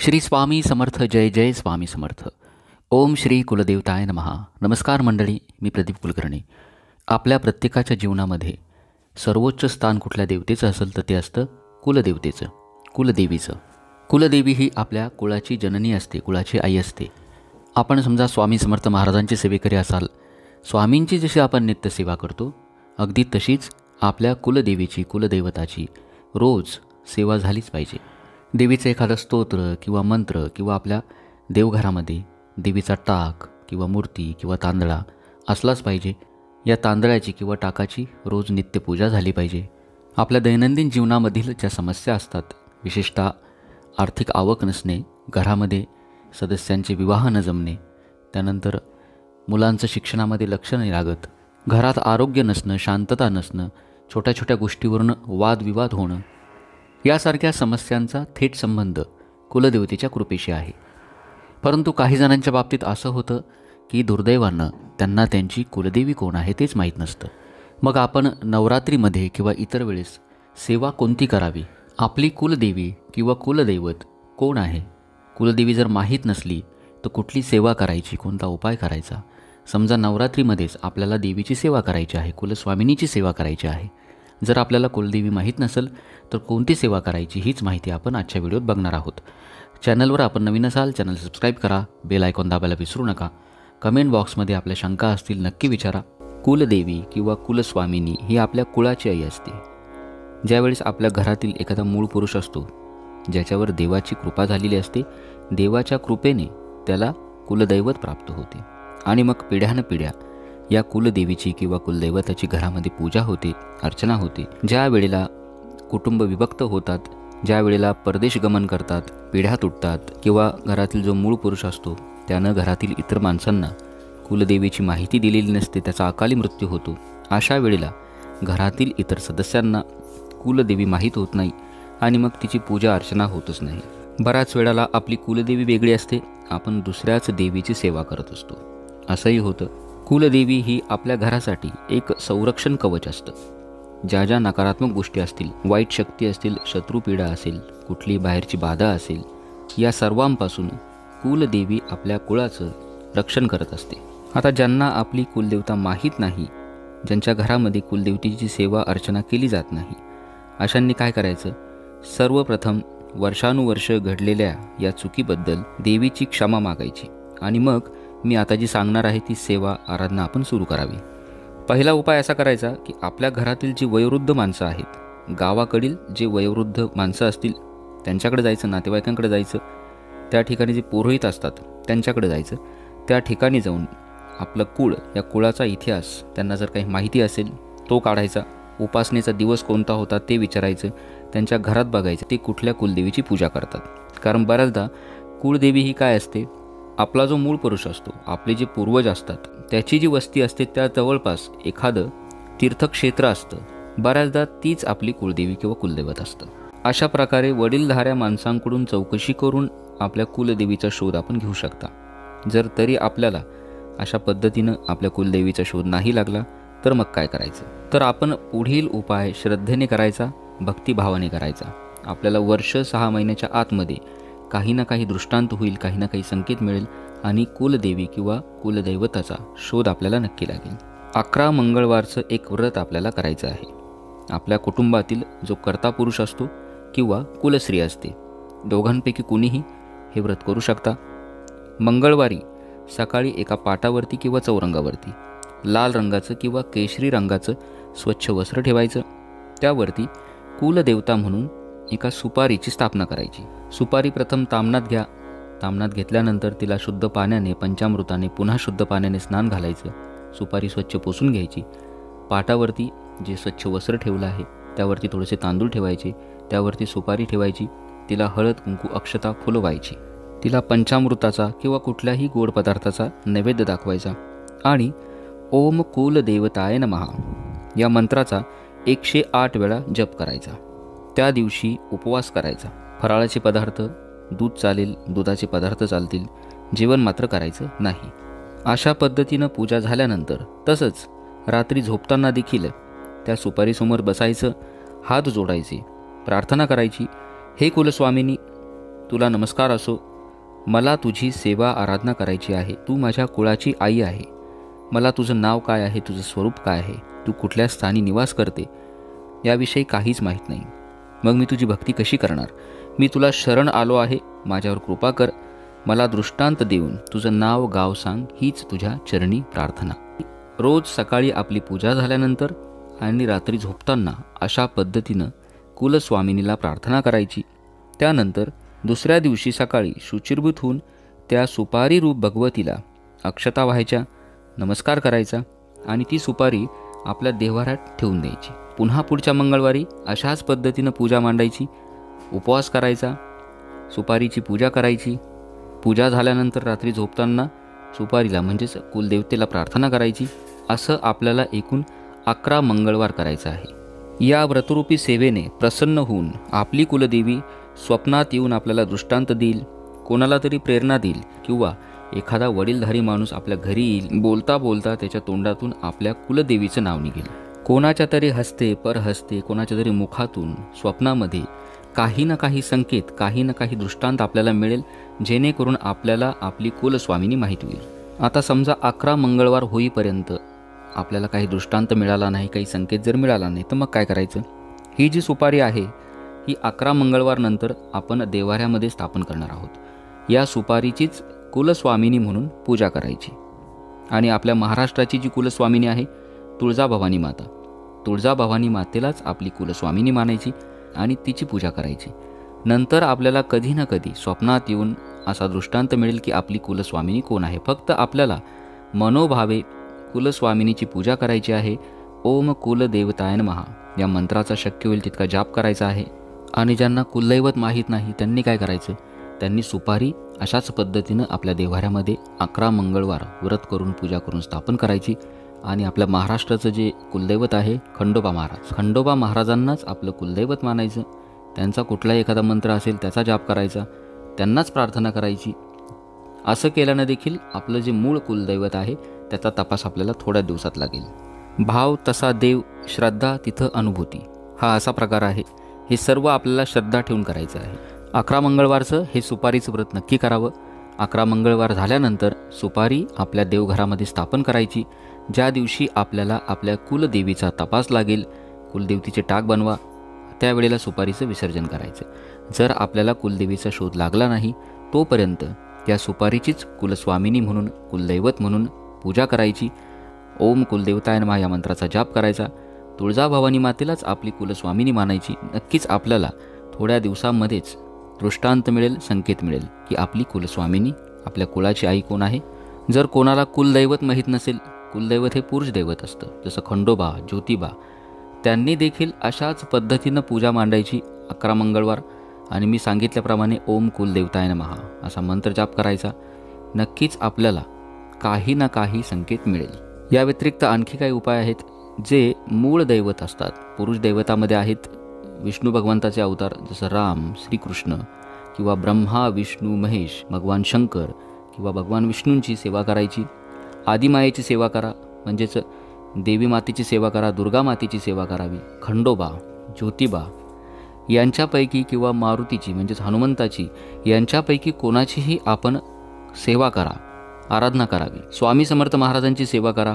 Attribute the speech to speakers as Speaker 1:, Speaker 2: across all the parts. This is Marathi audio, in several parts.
Speaker 1: श्री स्वामी समर्थ जय जय स्वामी समर्थ. ओम श्री कुलदेवताय नमः. नमस्कार मंडळी, मी प्रदीप कुलकर्णी. आपल्या प्रत्येकाच्या जीवनामध्ये सर्वोच्च स्थान कुठल्या देवतेचं असेल तर ते असतं कुलदेवतेचं, कुलदेवीचं. कुलदेवी ही आपल्या कुळाची जननी असते, कुळाची आई असते. आपण समजा स्वामी समर्थ महाराजांचे सेवेकरी असाल, स्वामींची जशी आपण नित्यसेवा करतो अगदी तशीच आपल्या कुलदेवीची, कुलदैवताची रोज सेवा झालीच पाहिजे. देवीचं एखादं स्तोत्र किंवा मंत्र किंवा आपल्या देवघरामध्ये देवीचा टाक किंवा मूर्ती किंवा तांदळा असलाच पाहिजे. या तांदळाची किंवा टाकाची रोज नित्यपूजा झाली पाहिजे. आपल्या दैनंदिन जीवनामधील ज्या समस्या असतात, विशेषतः आर्थिक आवक नसणे, घरामध्ये सदस्यांचे विवाह न जमणे, त्यानंतर मुलांचं शिक्षणामध्ये लक्ष नाही लागत, घरात आरोग्य नसणं, शांतता नसणं, छोट्या छोट्या गोष्टीवरून वादविवाद होणं, यासारख्या समस्यांचा थेट संबंध कुलदेवतेच्या कृपेशी आहे. परंतु काही जणांच्या बाबतीत असं होतं की दुर्दैवानं त्यांना त्यांची कुलदेवी कोण आहे तेच माहीत नसतं. मग आपण नवरात्रीमध्ये किंवा इतर वेळेस सेवा कोणती करावी, आपली कुलदेवी किंवा कुलदैवत कोण आहे, कुलदेवी जर माहीत नसली तर कुठली सेवा करायची, कोणता उपाय करायचा. समजा नवरात्रीमध्येच आपल्याला देवीची सेवा करायची आहे, कुलस्वामिनीची सेवा करायची आहे. जर आपल्याला कुलदेवी माहीत नसेल तर कोणती सेवा करायची हीच माहिती आपण आजच्या व्हिडिओत बघणार आहोत. चॅनलवर आपण नवीन असाल चॅनल सबस्क्राईब करा, बेल आयकॉन दाबायला विसरू नका. कमेंट बॉक्समध्ये आपल्या शंका असतील नक्की विचारा. कुलदेवी किंवा कुलस्वामिनी ही आपल्या कुळाची आई असते. ज्यावेळेस आपल्या घरातील एखादा मूळ पुरुष असतो ज्याच्यावर देवाची कृपा झालेली असते, देवाच्या कृपेने त्याला कुलदैवत प्राप्त होते आणि मग पिढ्यानपिढ्या या कुलदेवीची किंवा कुलदैवताची घरामध्ये पूजा होते, अर्चना होते. ज्या वेळेला कुटुंब विभक्त होतात, ज्या वेळेला परदेश गमन करतात, पिढ्या तुटतात किंवा घरातील जो मूळ पुरुष असतो त्यानं घरातील इतर माणसांना कुलदेवीची माहिती दिलेली नसते, त्याचा अकाली मृत्यू होतो. अशा वेळेला घरातील इतर सदस्यांना कुलदेवी माहीत होत नाही आणि मग तिची पूजा अर्चना होतच नाही. बऱ्याच वेळेला आपली कुलदेवी वेगळी असते, आपण दुसऱ्याच देवीची सेवा करत असतो. असंही होतं. कुलदेवी ही आपल्या घरासाठी एक संरक्षण कवच असतं. ज्या ज्या नकारात्मक गोष्टी असतील, वाईट शक्ती असतील, शत्रुपीडा असेल, कुठली बाहेरची बाधा असेल, या सर्वांपासून कुलदेवी आपल्या कुळाचं रक्षण करत असते. आता ज्यांना आपली कुलदेवता माहीत नाही, ज्यांच्या घरामध्ये कुलदेवतेची सेवा अर्चना केली जात नाही, अशांनी काय करायचं? सर्वप्रथम वर्षानुवर्ष घडलेल्या या चुकीबद्दल देवीची क्षमा मागायची आणि मग मी आता जी सांगणार आहे ती सेवा आराधना आपण सुरू करावी. पहिला उपाय असा करायचा की आपल्या घरातील जी वयोवृद्ध माणसं आहेत, गावाकडील जे वयोवृद्ध माणसं असतील त्यांच्याकडे जायचं, नातेवाईकांकडे जायचं, त्या ठिकाणी जे पुरोहित असतात त्यांच्याकडे जायचं. त्या ठिकाणी जाऊन आपलं कुळ, या कुळाचा इतिहास त्यांना जर काही माहिती असेल तो काढायचा. उपासनेचा दिवस कोणता होता ते विचारायचं. त्यांच्या घरात बघायचं ते कुठल्या कुलदेवीची पूजा करतात. कारण बऱ्याचदा कुळदेवी ही काय असते, आपला जो मूळ पुरुष असतो, आपले जे पूर्वज असतात त्याची जी वस्ती असते त्या जवळपास एखादं तीर्थक्षेत्र असतं. बऱ्याचदा तीच आपली कुलदेवी किंवा कुलदैवत असतं. अशा प्रकारे वडीलधाऱ्या माणसांकडून चौकशी करून आपल्या कुलदेवीचा शोध आपण घेऊ शकता. जर तरी आपल्याला अशा पद्धतीनं आपल्या कुलदेवीचा शोध नाही लागला तर मग काय करायचं? तर आपण पुढील उपाय श्रद्धेने करायचा, भक्तिभावाने करायचा. आपल्याला वर्ष 6 महिन्याच्या आतमध्ये काही ना काही दृष्टांत होईल, काही ना काही संकेत मिळेल आणि कुलदेवी किंवा कुलदैवताचा शोध आपल्याला नक्की लागेल. 11 मंगळवारचं एक व्रत आपल्याला करायचं आहे. आपल्या कुटुंबातील जो कर्ता पुरुष असतो किंवा कुलस्त्री असते, दोघांपैकी कुणीही हे व्रत करू शकता. मंगळवारी सकाळी एका पाटावरती किंवा चौरंगावरती लाल रंगाचं किंवा केशरी रंगाचं स्वच्छ वस्त्र ठेवायचं. त्यावरती कुलदेवता म्हणून एका सुपारीची स्थापना करायची. सुपारी प्रथम तामणात घ्या. तामणात घेतल्यानंतर तिला शुद्ध पाण्याने, पंचामृताने, पुन्हा शुद्ध पाण्याने स्नान घालायचं. सुपारी स्वच्छ पुसून घ्यायची. पाटावरती जे स्वच्छ वस्त्र ठेवलं आहे त्यावरती थोडेसे तांदूळ ठेवायचे, त्यावरती सुपारी ठेवायची. तिला हळद, कुंकू, अक्षता, फुलं व्हायची. तिला पंचामृताचा किंवा कुठल्याही गोड पदार्थाचा नैवेद्य दाखवायचा आणि ओम कुलदेवताय नमः या मंत्राचा 108 वेळा जप करायचा. त्या दिवशी उपवास करायचा. फराळाचे पदार्थ, दूध चालेल, दुधाचे पदार्थ चालतील, जेवण मात्र करायचं नाही. अशा पद्धतीनं पूजा झाल्यानंतर तसंच रात्री झोपताना देखील त्या सुपारीसमोर बसायचं, हात जोडायचे, प्रार्थना करायची, हे कुलस्वामिनी तुला नमस्कार असो. मला तुझी सेवा आराधना करायची आहे. तू माझ्या कुळाची आई आहे. मला तुझं नाव काय आहे, तुझं स्वरूप काय आहे, तू कुठल्या स्थानी निवास करते याविषयी काहीच माहीत नाही. मग मी तुझी भक्ती कशी करणार? मी तुला शरण आलो आहे, माझ्यावर कृपा कर. मला दृष्टांत देऊन तुझं नाव गाव सांग, हीच तुझ्या चरणी प्रार्थना. रोज सकाळी आपली पूजा झाल्यानंतर आणि रात्री झोपताना अशा पद्धतीनं कुलस्वामिनीला प्रार्थना करायची. त्यानंतर दुसऱ्या दिवशी सकाळी शुचिर्भूत होऊन त्या सुपारी रूप भगवतीला अक्षता व्हायच्या, नमस्कार करायचा आणि ती सुपारी आपल्या देव्हाऱ्यात ठेवून द्यायची. पुन्हा पुढच्या मंगळवारी अशाच पद्धतीनं पूजा मांडायची, उपवास करायचा, सुपारीची पूजा करायची. पूजा झाल्यानंतर रात्री झोपताना सुपारीला म्हणजेच कुलदेवतेला प्रार्थना करायची. असं आपल्याला एकूण 11 मंगळवार करायचं आहे. या व्रतरूपी सेवेने प्रसन्न होऊन आपली कुलदेवी स्वप्नात येऊन आपल्याला दृष्टांत देईल, कोणाला तरी प्रेरणा देईल किंवा एखादा वडीलधारी माणूस आपल्या घरी येईल. बोलता बोलता त्याच्या तोंडातून आपल्या कुलदेवीचं नाव निघेल. कोणाच्या तरी हस्ते परहस्ते कोणाच्या तरी मुखातून स्वप्नामध्ये काही ना काही संकेत, काही ना काही दृष्टांत आपल्याला मिळेल, जेणेकरून आपल्याला आपली कुलस्वामिनी माहीत होईल. आता समजा 11 मंगळवार होईपर्यंत आपल्याला काही दृष्टांत मिळाला नाही, काही संकेत जर मिळाला नाही, तर मग काय करायचं? ही जी सुपारी आहे ही 11 मंगळवार नंतर आपण देव्हाऱ्यामध्ये स्थापन करणार आहोत. या सुपारीचीच कुलस्वामिनी म्हणून पूजा करायची. आणि आपल्या महाराष्ट्राची जी कुलस्वामिनी आहे तुळजाभवानी माता, तुळजाभवानी मातेलाच आपली कुलस्वामिनी मानायची आणि तिची पूजा करायची. नंतर आपल्याला कधी ना कधी स्वप्नात येऊन असा दृष्टांत मिळेल की आपली कुलस्वामिनी कोण आहे. फक्त आपल्याला मनोभावे कुलस्वामिनीची पूजा करायची आहे. ओम कुलदेवताय नमः या मंत्राचा शक्य होईल तितका जाप करायचा आहे. आणि ज्यांना कुलदैवत माहीत नाही त्यांनी काय करायचं? त्यांनी सुपारी अशाच पद्धतीनं आपल्या देव्हाऱ्यामध्ये 11 मंगळवार व्रत करून पूजा करून स्थापन करायची. आणि आपल्या महाराष्ट्राचं जे कुलदैवत आहे खंडोबा महाराज, खंडोबा महाराजांनाच आपलं कुलदैवत मानायचं. त्यांचा कुठलाही एखादा मंत्र असेल त्याचा जाप करायचा, त्यांनाच प्रार्थना करायची. असं केल्यानं देखील आपलं जे मूळ कुलदैवत आहे त्याचा तपास आपल्याला थोड्या दिवसात लागेल. भाव तसा देव, श्रद्धा तिथं अनुभूती, हा असा प्रकार आहे. हे सर्व आपल्याला श्रद्धा ठेवून करायचं आहे. 11 मंगळवारचं हे सुपारीचं व्रत नक्की करावं. 11 मंगळवार झाल्यानंतर सुपारी आपल्या देवघरामध्ये स्थापन करायची. ज्या दिवशी आपल्याला आपल्या कुलदेवीचा तपास लागेल, कुलदेवतीचे टाक बनवा, त्यावेळेला सुपारीचं विसर्जन करायचं. जर आपल्याला कुलदेवीचा शोध लागला नाही तोपर्यंत त्या सुपारीचीच कुलस्वामिनी म्हणून, कुलदैवत म्हणून पूजा करायची. ओम कुलदेवताय नमः या मंत्राचा जाप करायचा. तुळजाभवानी मातेलाच आपली कुलस्वामिनी मानायची. नक्कीच आपल्याला थोड्या दिवसांमध्येच दृष्टांत मिळेल, संकेत मिळेल की आपली कुलस्वामिनी, आपल्या कुळाची आई कोण आहे. जर कोणाला कुलदैवत माहीत नसेल, कुलदैवत हे पुरुष दैवत असतं, जसं खंडोबा, ज्योतिबा, त्यांनी देखील अशाच पद्धतीनं पूजा मांडायची 11 मंगळवार. आणि मी सांगितल्याप्रमाणे ओम कुलदेवताय नमः असा मंत्र जाप करायचा. नक्कीच आपल्याला काही ना काही संकेत मिळेल. या व्यतिरिक्त आणखी काही उपाय आहेत जे मूळ दैवत असतात. पुरुष दैवतामध्ये आहेत विष्णू भगवंताचे अवतार जसं राम, श्रीकृष्ण किंवा ब्रह्मा, विष्णू, महेश, भगवान शंकर किंवा भगवान विष्णूंची सेवा करायची. आदिमायेची सेवा करा, म्हणजेच देवी मातेची सेवा करा, दुर्गा मातेची सेवा करावी. खंडोबा, ज्योतिबा यांच्यापैकी किंवा मारुतीची म्हणजेच हनुमंताची यांच्यापैकी कोणाचीही आपण सेवा करा, आराधना करावी. स्वामी समर्थ महाराजांची सेवा करा,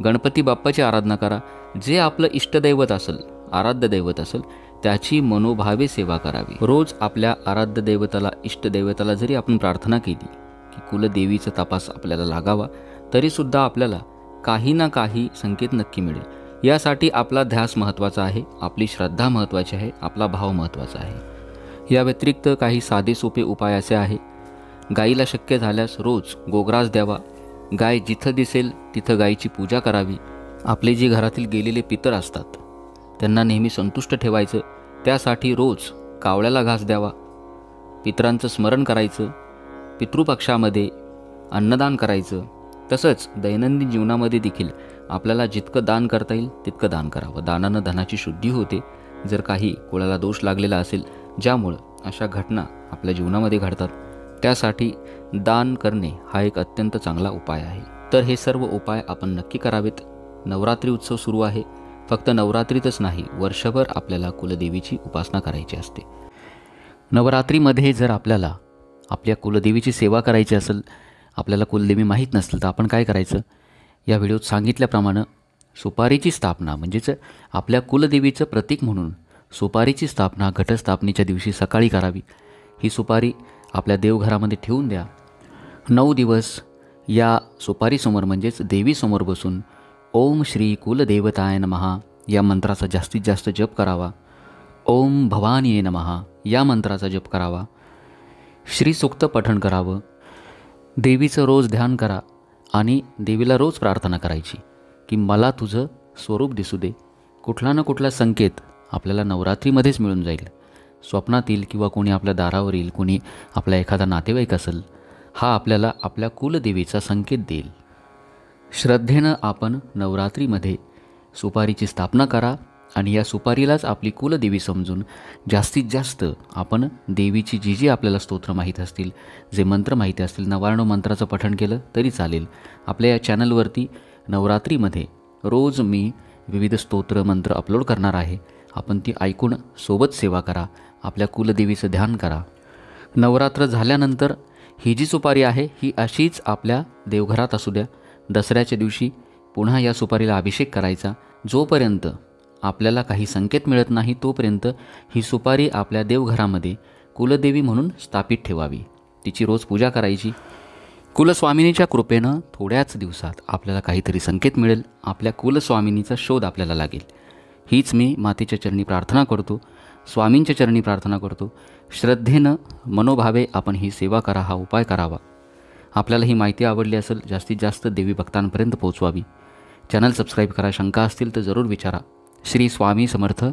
Speaker 1: गणपती बाप्पाची आराधना करा. जे आपलं इष्टदैवत असेल, आराध्य दैवत असेल, त्याची मनोभावे सेवा करावी. रोज आपल्या आराध्य दैवताला, इष्टदैवताला जरी आपण प्रार्थना केली की कुलदेवीचा तपास आपल्याला लागावा, तरीसुद्धा आपल्याला काही ना काही संकेत नक्की मिळेल. यासाठी आपला ध्यास महत्त्वाचा आहे, आपली श्रद्धा महत्त्वाची आहे, आपला भाव महत्त्वाचा आहे. या व्यतिरिक्त काही साधे सोपे उपाय असे आहे. गाईला शक्य झाल्यास रोज गोग्रास द्यावा. गाय जिथं दिसेल तिथं गायीची पूजा करावी. आपले जे घरातील गेलेले पितर असतात त्यांना नेहमी संतुष्ट ठेवायचं. त्यासाठी रोज कावळ्याला घास द्यावा. पितरांचं स्मरण करायचं. पितृपक्षामध्ये अन्नदान करायचं. तसंच दैनंदिन जीवनामध्ये देखील आपल्याला जितकं दान करता येईल तितकं दान करावं. दानानं धनाची शुद्धी होते. जर काही कोणाला दोष लागलेला असेल ज्यामुळं अशा घटना आपल्या जीवनामध्ये घडतात, त्यासाठी दान करणे हा एक अत्यंत चांगला उपाय आहे. तर हे सर्व उपाय आपण नक्की करावेत. नवरात्री उत्सव सुरू आहे. फक्त नवरात्रीतच नाही, वर्षभर आपल्याला कुलदेवीची उपासना करायची असते. नवरात्रीमध्ये जर आपल्याला आपल्या कुलदेवीची सेवा करायची असेल, आपल्याला कुलदेवी माहीत नसेल तर आपण काय करायचं, या व्हिडिओत सांगितल्याप्रमाणे सुपारीची स्थापना म्हणजेच आपल्या कुलदेवीचं प्रतीक म्हणून सुपारीची स्थापना घटस्थापनेच्या दिवशी सकाळी करावी. ही सुपारी आपल्या देवघरामध्ये ठेवून द्या. 9 दिवस या सुपारीसमोर म्हणजेच देवीसमोर बसून ओम श्री कुलदेवताय नमः या मंत्राचा जास्तीत जास्त जप करावा. ओम भवानीये नमः या मंत्राचा जप करावा. श्रीसूक्त पठण करावं. देवीचं रोज ध्यान करा आणि देवीला रोज प्रार्थना करायची की मला तुझं स्वरूप दिसू दे. कुठला ना कुठला संकेत आपल्याला नवरात्रीमध्येच मिळून जाईल. स्वप्नात येईल किंवा कोणी आपल्या दारावर येईल, कोणी आपला एखादा नातेवाईक असेल, हा आपल्याला आपल्या कुलदेवीचा संकेत देईल. श्रद्धेनं आपण नवरात्रीमध्ये सुपारीची स्थापना करा आणि या सुपारीलाच आपली कुलदेवी समजून जास्तीत जास्त आपण देवीची जी आपल्याला स्तोत्र माहीत असतील, जे मंत्र माहिती असतील, 99 मंत्राचं पठण केलं तरी चालेल. आपल्या या चॅनलवरती नवरात्रीमध्ये रोज मी विविध स्तोत्र मंत्र अपलोड करणार आहे. आपण ती ऐकून सोबत सेवा करा, आपल्या कुलदेवीचं ध्यान करा. नवरात्र झाल्यानंतर ही जी सुपारी आहे ही अशीच आपल्या देवघरात असू द्या. दसऱ्याच्या दिवशी पुन्हा या सुपारीला अभिषेक करायचा. जोपर्यंत आपल्याला काही संकेत मिळत नाही तोपर्यंत ही सुपारी आपल्या देवघरामध्ये कुलदेवी म्हणून स्थापित ठेवावी. तिची रोज पूजा करायची. कुलस्वामिनीच्या कृपेनं थोड्याच दिवसात आपल्याला काहीतरी संकेत मिळेल. आपल्या कुलस्वामिनीचा शोध आपल्याला लागेल. हीच मी मातेच्या चरणी प्रार्थना करतो, स्वामींच्या चरणी प्रार्थना करतो. श्रद्धेनं मनोभावे आपण ही सेवा करा, हा उपाय करावा. आपल्याला ही माहिती आवडली असेल, जास्तीत जास्त देवी भक्तांपर्यंत पोहोचवावी. चॅनल सबस्क्राईब करा. शंका असतील तर जरूर विचारा. श्री स्वामी समर्थ.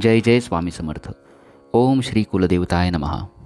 Speaker 1: जय जय स्वामी समर्थ. ओम श्री कुलदेवताय नमः.